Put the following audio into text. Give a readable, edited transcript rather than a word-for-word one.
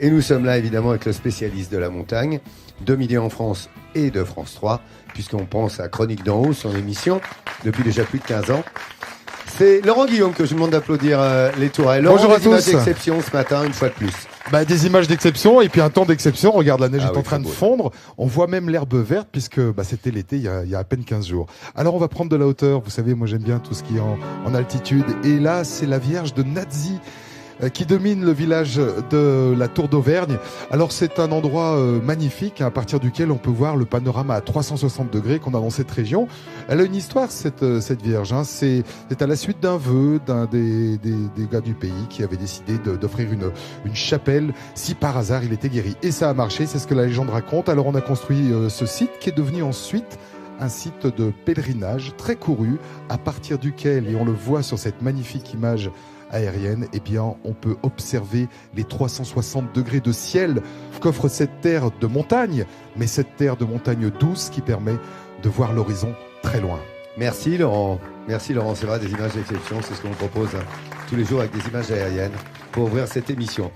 Et nous sommes là évidemment avec le spécialiste de la montagne, de Midi en France et de France 3, puisqu'on pense à Chronique d'en haut, son émission, depuis déjà plus de 15 ans. C'est Laurent Guillaume que je vous demande d'applaudir les tourelles. Laurent, Bonjour à des images tous. d'exception ce matin, une fois de plus. Des images d'exception et puis un temps d'exception. Regarde, la neige est oui, en train de très beau. fondre. On voit même l'herbe verte puisque c'était l'été il y a à peine 15 jours. Alors on va prendre de la hauteur. Vous savez, moi j'aime bien tout ce qui est en altitude. Et là, c'est la Vierge de Nazi qui domine le village de la Tour d'Auvergne. Alors c'est un endroit magnifique à partir duquel on peut voir le panorama à 360 degrés qu'on a dans cette région. Elle a une histoire cette Vierge. C'est à la suite d'un vœu d'un des gars du pays qui avait décidé d'offrir une chapelle si par hasard il était guéri. Et ça a marché, c'est ce que la légende raconte. Alors on a construit ce site qui est devenu ensuite un site de pèlerinage très couru à partir duquel, et on le voit sur cette magnifique image aérienne, on peut observer les 360 degrés de ciel qu'offre cette terre de montagne, mais cette terre de montagne douce qui permet de voir l'horizon très loin. Merci Laurent. Merci Laurent, c'est vrai, des images d'exception, c'est ce qu'on propose tous les jours avec des images aériennes pour ouvrir cette émission.